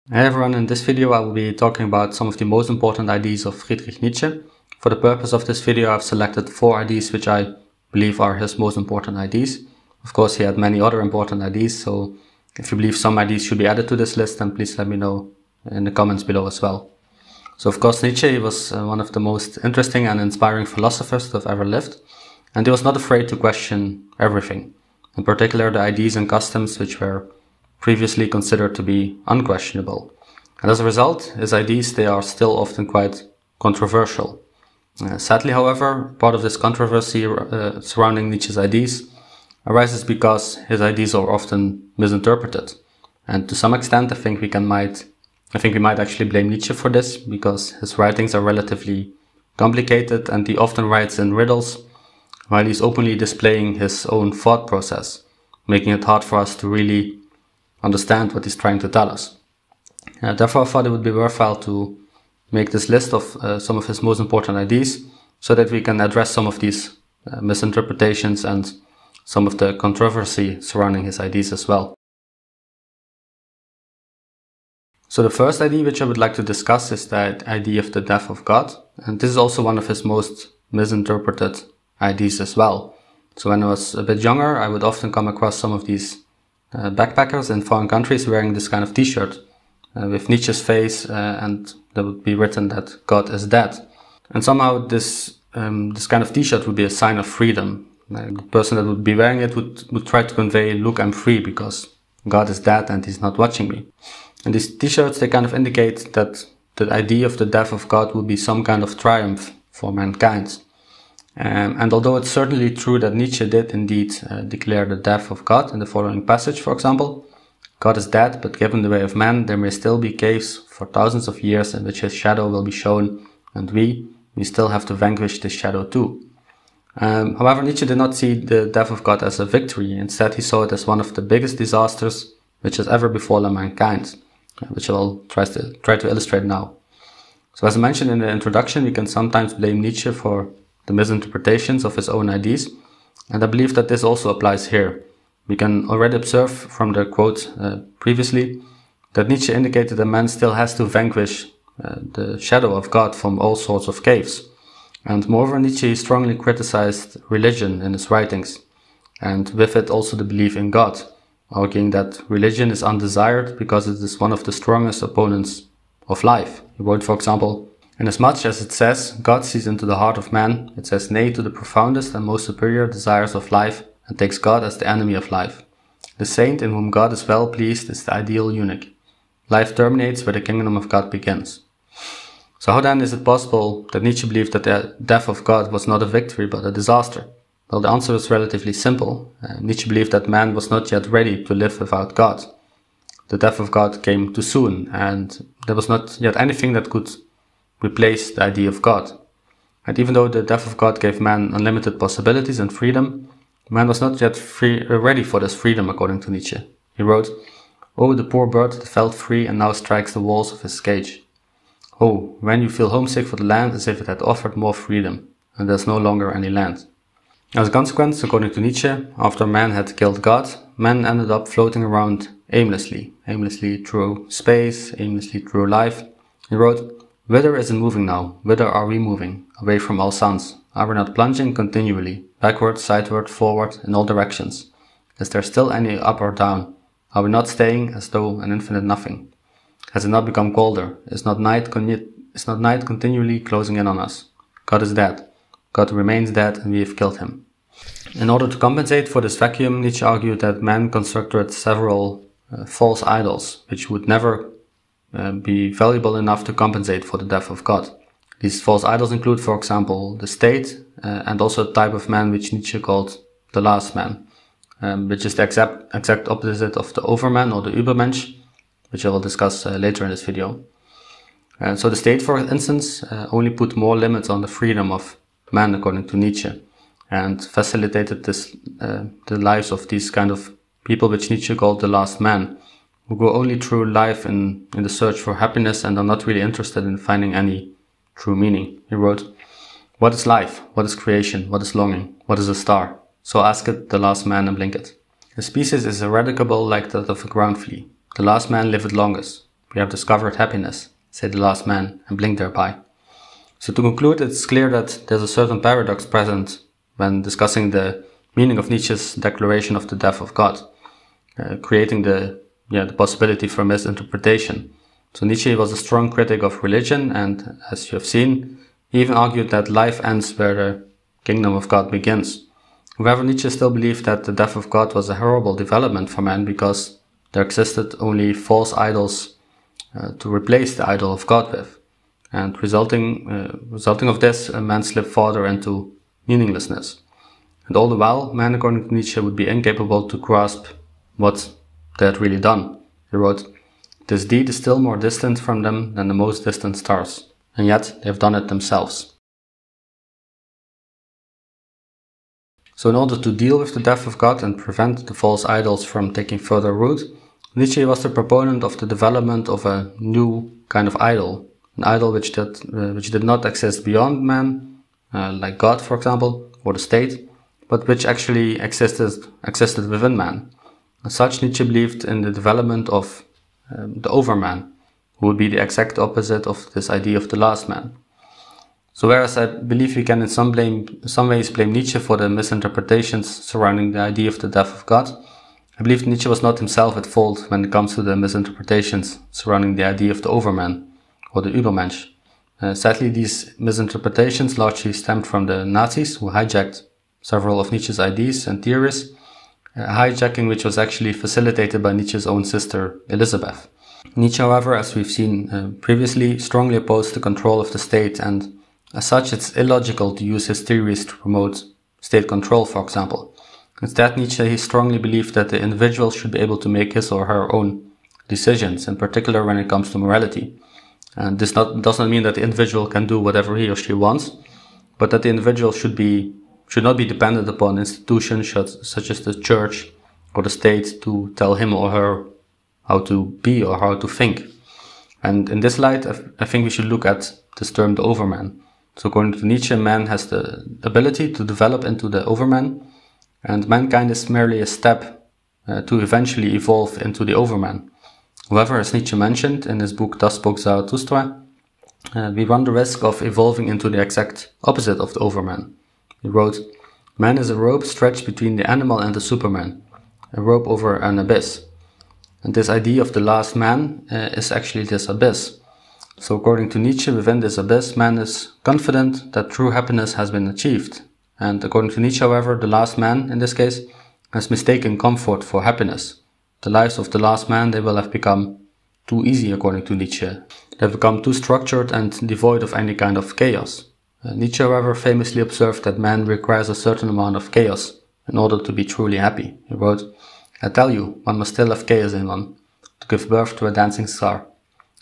Hey everyone, in this video I will be talking about some of the most important ideas of Friedrich Nietzsche. For the purpose of this video I've selected 4 ideas which I believe are his most important ideas. Of course he had many other important ideas, so if you believe some ideas should be added to this list, then please let me know in the comments below as well. So of course Nietzsche was one of the most interesting and inspiring philosophers to have ever lived, and he was not afraid to question everything, in particular the ideas and customs which were previously considered to be unquestionable. And as a result, his ideas, they are still often quite controversial. Sadly, however, part of this controversy surrounding Nietzsche's ideas arises because his ideas are often misinterpreted. And to some extent, I think we might actually blame Nietzsche for this, because his writings are relatively complicated and he often writes in riddles while he's openly displaying his own thought process, making it hard for us to really understand what he's trying to tell us. Therefore, I thought it would be worthwhile to make this list of some of his most important ideas so that we can address some of these misinterpretations and some of the controversy surrounding his ideas as well. So the first idea which I would like to discuss is the idea of the death of God, and this is also one of his most misinterpreted ideas as well. So when I was a bit younger, I would often come across some of these backpackers in foreign countries wearing this kind of t-shirt with Nietzsche's face, and there would be written that God is dead. And somehow this kind of t-shirt would be a sign of freedom. The person that would be wearing it would try to convey, look, I'm free because God is dead and he's not watching me. And these t-shirts, they kind of indicate that the idea of the death of God would be some kind of triumph for mankind. And although it's certainly true that Nietzsche did indeed declare the death of God in the following passage, for example, God is dead, but given the way of man, there may still be caves for thousands of years in which his shadow will be shown, and we still have to vanquish this shadow too. However, Nietzsche did not see the death of God as a victory. Instead, he saw it as one of the biggest disasters which has ever befallen mankind, which I will try to illustrate now. So as I mentioned in the introduction, we can sometimes blame Nietzsche for the misinterpretations of his own ideas, and I believe that this also applies here. We can already observe from the quote previously that Nietzsche indicated that man still has to vanquish the shadow of God from all sorts of caves. And moreover, Nietzsche strongly criticized religion in his writings, and with it also the belief in God, arguing that religion is undesired because it is one of the strongest opponents of life. He wrote, for example, "Inasmuch as it says, God sees into the heart of man, it says nay to the profoundest and most superior desires of life and takes God as the enemy of life. The saint in whom God is well pleased is the ideal eunuch. Life terminates where the kingdom of God begins." So how then is it possible that Nietzsche believed that the death of God was not a victory but a disaster? Well, the answer is relatively simple. Nietzsche believed that man was not yet ready to live without God. The death of God came too soon, and there was not yet anything that could replace the idea of God. And even though the death of God gave man unlimited possibilities and freedom, man was not yet ready for this freedom, according to Nietzsche. He wrote, "Oh, the poor bird that felt free and now strikes the walls of his cage. Oh, when you feel homesick for the land as if it had offered more freedom, and there's no longer any land." As a consequence, according to Nietzsche, after man had killed God, man ended up floating around aimlessly through space, aimlessly through life. He wrote, "Whither is it moving now? Whither are we moving? Away from all suns? Are we not plunging continually, backward, sideward, forward, in all directions? Is there still any up or down? Are we not staying as though an infinite nothing? Has it not become colder? Is not night continually closing in on us? God is dead. God remains dead, and we have killed him." In order to compensate for this vacuum, Nietzsche argued that man constructed several false idols, which would never be valuable enough to compensate for the death of God. These false idols include, for example, the state, and also a type of man which Nietzsche called the last man, which is the exact opposite of the overman or the Übermensch, which I will discuss later in this video. So the state, for instance, only put more limits on the freedom of man, according to Nietzsche, and facilitated the lives of these kind of people which Nietzsche called the last man, who go only through life in the search for happiness and are not really interested in finding any true meaning. He wrote, "What is life? What is creation? What is longing? What is a star? So ask it the last man and blink it. A species is eradicable like that of a ground flea. The last man liveth longest. we have discovered happiness, said the last man, and blinked thereby. So to conclude, it's clear that there's a certain paradox present when discussing the meaning of Nietzsche's declaration of the death of God, creating the possibility for misinterpretation. So Nietzsche was a strong critic of religion, and as you have seen, he even argued that life ends where the kingdom of God begins. However, Nietzsche still believed that the death of God was a horrible development for man because there existed only false idols to replace the idol of God with. And resulting of this, man slipped further into meaninglessness. And all the while, man, according to Nietzsche, would be incapable to grasp what they had really done. He wrote, "This deed is still more distant from them than the most distant stars, and yet they have done it themselves." So in order to deal with the death of God and prevent the false idols from taking further root, Nietzsche was the proponent of the development of a new kind of idol, an idol which did not exist beyond man, like God, for example, or the state, but which actually existed within man. As such, Nietzsche believed in the development of the overman, who would be the exact opposite of this idea of the last man. So whereas I believe we can in some ways blame Nietzsche for the misinterpretations surrounding the idea of the death of God, I believe Nietzsche was not himself at fault when it comes to the misinterpretations surrounding the idea of the overman, or the Übermensch. Sadly, these misinterpretations largely stemmed from the Nazis, who hijacked several of Nietzsche's ideas and theories, hijacking which was actually facilitated by Nietzsche's own sister, Elizabeth. Nietzsche, however, as we've seen previously, strongly opposed the control of the state, and as such it's illogical to use his theories to promote state control, for example. Instead, Nietzsche, he strongly believed that the individual should be able to make his or her own decisions, in particular when it comes to morality. And this does not mean that the individual can do whatever he or she wants, but that the individual should not be dependent upon institutions such as the church or the state to tell him or her how to be or how to think. And in this light, I think we should look at this term, the overman. So according to Nietzsche, man has the ability to develop into the overman, and mankind is merely a step to eventually evolve into the overman. However, as Nietzsche mentioned in his book Thus Spoke Zarathustra, we run the risk of evolving into the exact opposite of the overman. He wrote, "Man is a rope stretched between the animal and the superman, a rope over an abyss." And this idea of the last man is actually this abyss. So according to Nietzsche, within this abyss, man is confident that true happiness has been achieved. And according to Nietzsche, however, the last man, in this case, has mistaken comfort for happiness. The lives of the last man, they will have become too easy, according to Nietzsche. They have become too structured and devoid of any kind of chaos. Nietzsche, however, famously observed that man requires a certain amount of chaos in order to be truly happy. He wrote, "I tell you, one must still have chaos in one, to give birth to a dancing star.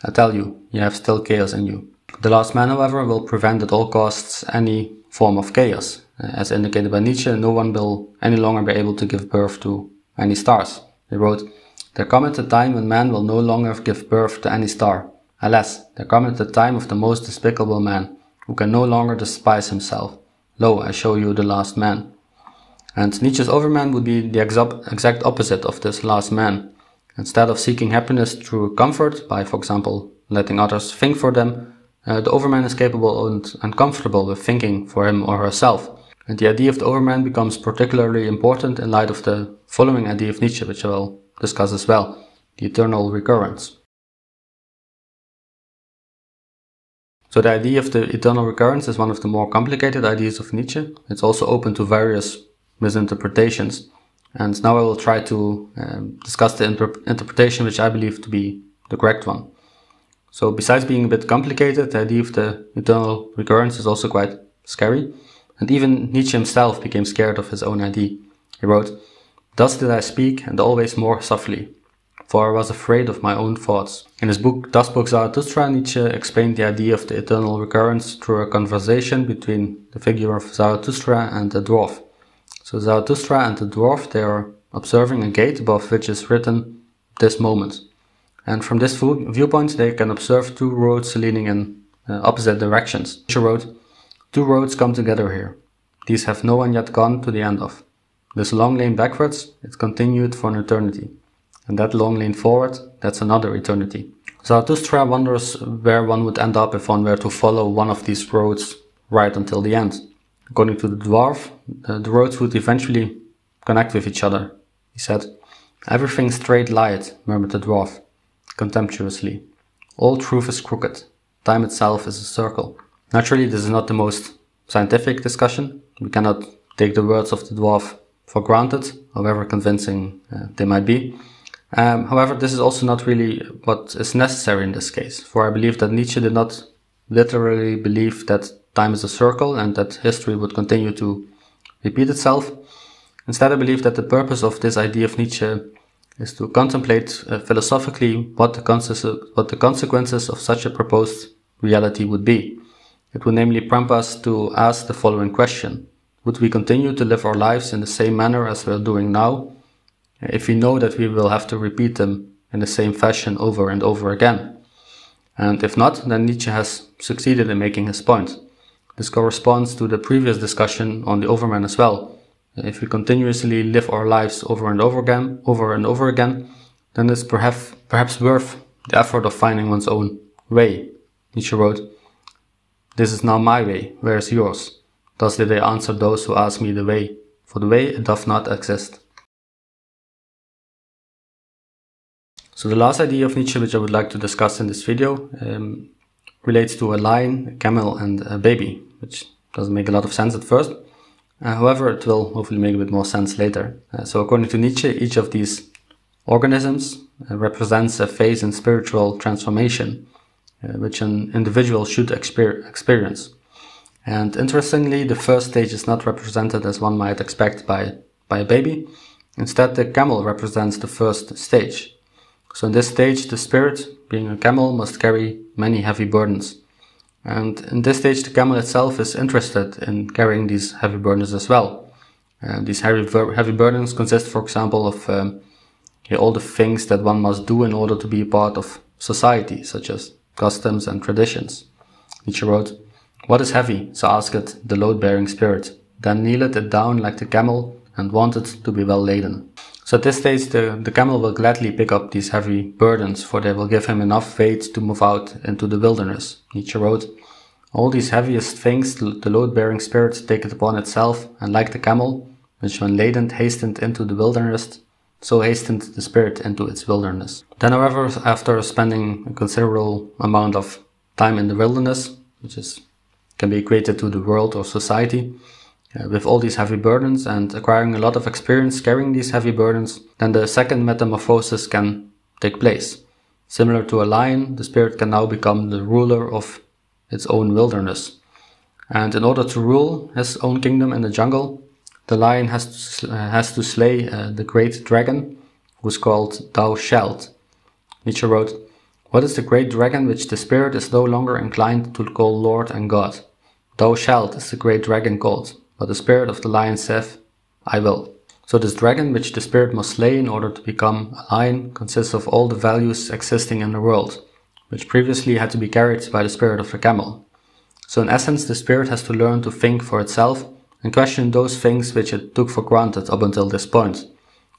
I tell you, you have still chaos in you." The last man, however, will prevent at all costs any form of chaos. As indicated by Nietzsche, no one will any longer be able to give birth to any stars. He wrote, "There cometh a time when man will no longer give birth to any star. Alas, there cometh a time of the most despicable man, who can no longer despise himself. Lo, I show you the last man." And Nietzsche's overman would be the exact opposite of this last man. Instead of seeking happiness through comfort, by, for example, letting others think for them, the overman is capable and comfortable with thinking for him or herself. And the idea of the overman becomes particularly important in light of the following idea of Nietzsche, which I will discuss as well, the eternal recurrence. So the idea of the eternal recurrence is one of the more complicated ideas of Nietzsche. It's also open to various misinterpretations. And now I will try to discuss the interpretation which I believe to be the correct one. So besides being a bit complicated, the idea of the eternal recurrence is also quite scary. And even Nietzsche himself became scared of his own idea. He wrote, "Thus did I speak, and always more softly, for I was afraid of my own thoughts." In his book Thus Spoke Zarathustra, Nietzsche explained the idea of the eternal recurrence through a conversation between the figure of Zarathustra and the dwarf. So Zarathustra and the dwarf, they are observing a gate above which is written, "This moment." And from this viewpoint, they can observe two roads leading in opposite directions. Nietzsche wrote, "Two roads come together here. These have no one yet gone to the end of. This long lane backwards, it continued for an eternity. And that long lane forward, that's another eternity. Zarathustra wonders where one would end up if one were to follow one of these roads right until the end. According to the dwarf, the roads would eventually connect with each other. He said, "Everything's straight light," murmured the dwarf, contemptuously. "All truth is crooked. Time itself is a circle." Naturally, this is not the most scientific discussion. We cannot take the words of the dwarf for granted, however convincing they might be. However, this is also not really what is necessary in this case, for I believe that Nietzsche did not literally believe that time is a circle and that history would continue to repeat itself. Instead, I believe that the purpose of this idea of Nietzsche is to contemplate philosophically what the consequences of such a proposed reality would be. It would namely prompt us to ask the following question: would we continue to live our lives in the same manner as we are doing now, if we know that we will have to repeat them in the same fashion over and over again? And if not, then Nietzsche has succeeded in making his point. This corresponds to the previous discussion on the Overman as well. If we continuously live our lives over and over again, then it's perhaps worth the effort of finding one's own way. Nietzsche wrote, "This is now my way, where is yours? Thus did I answer those who ask me the way, for the way it doth not exist." So the last idea of Nietzsche which I would like to discuss in this video relates to a lion, a camel and a baby, which doesn't make a lot of sense at first. However, it will hopefully make a bit more sense later. So according to Nietzsche, each of these organisms represents a phase in spiritual transformation, which an individual should experience. And interestingly, the first stage is not represented as one might expect by a baby. Instead, the camel represents the first stage. So in this stage, the spirit, being a camel, must carry many heavy burdens. And in this stage, the camel itself is interested in carrying these heavy burdens as well. These heavy burdens consist, for example, of all the things that one must do in order to be a part of society, such as customs and traditions. Nietzsche wrote, "What is heavy? So asked the load-bearing spirit. Then kneeled it down like the camel and wanted to be well laden." So at this stage, the camel will gladly pick up these heavy burdens, for they will give him enough weight to move out into the wilderness. Nietzsche wrote, "All these heaviest things the load-bearing spirit take it upon itself, and like the camel, which when laden hastened into the wilderness, so hastened the spirit into its wilderness." Then, however, after spending a considerable amount of time in the wilderness, which can be equated to the world or society, with all these heavy burdens and acquiring a lot of experience carrying these heavy burdens, then the second metamorphosis can take place. Similar to a lion, the spirit can now become the ruler of its own wilderness. And in order to rule his own kingdom in the jungle, the lion has to slay the great dragon, who is called Thou Shalt. Nietzsche wrote, "What is the great dragon which the spirit is no longer inclined to call Lord and God? Thou shalt is the great dragon called, but the spirit of the lion saith, I will." So this dragon, which the spirit must slay in order to become a lion, consists of all the values existing in the world, which previously had to be carried by the spirit of the camel. So in essence, the spirit has to learn to think for itself and question those things which it took for granted up until this point.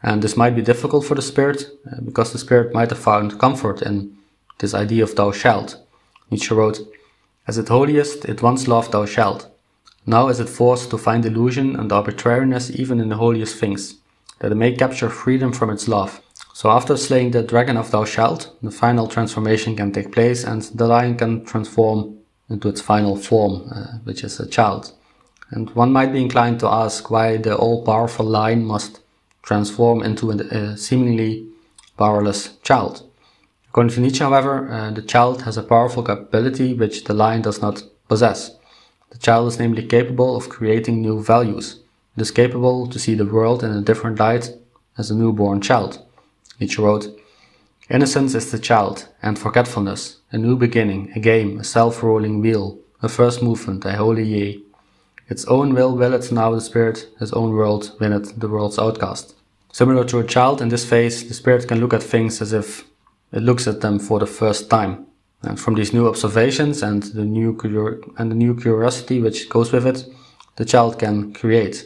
And this might be difficult for the spirit, because the spirit might have found comfort in this idea of thou shalt. Nietzsche wrote, "As at holiest, it once loved thou shalt. Now is it forced to find illusion and arbitrariness even in the holiest things, that it may capture freedom from its love." So after slaying the dragon of thou shalt, the final transformation can take place and the lion can transform into its final form, which is a child. And one might be inclined to ask why the all-powerful lion must transform into a seemingly powerless child. According to Nietzsche, however, the child has a powerful capability which the lion does not possess. The child is namely capable of creating new values. It is capable to see the world in a different light as a newborn child. Nietzsche wrote, "Innocence is the child, and forgetfulness, a new beginning, a game, a self-rolling wheel, a first movement, a holy yea. Its own will willeth now the spirit, his own world winneth the world's outcast." Similar to a child, in this phase, the spirit can look at things as if it looks at them for the first time. And from these new observations and the new curiosity which goes with it, the child can create.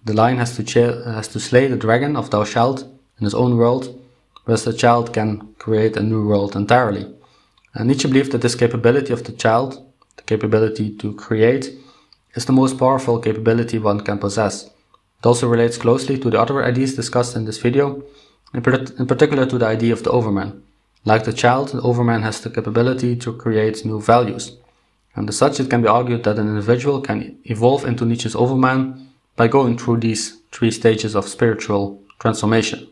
The lion has to slay the dragon of thou shalt in his own world, whereas the child can create a new world entirely. Nietzsche believed that this capability of the child, the capability to create, is the most powerful capability one can possess. It also relates closely to the other ideas discussed in this video, in particular to the idea of the overman. Like the child, the overman has the capability to create new values. And as such, it can be argued that an individual can evolve into Nietzsche's overman by going through these 3 stages of spiritual transformation.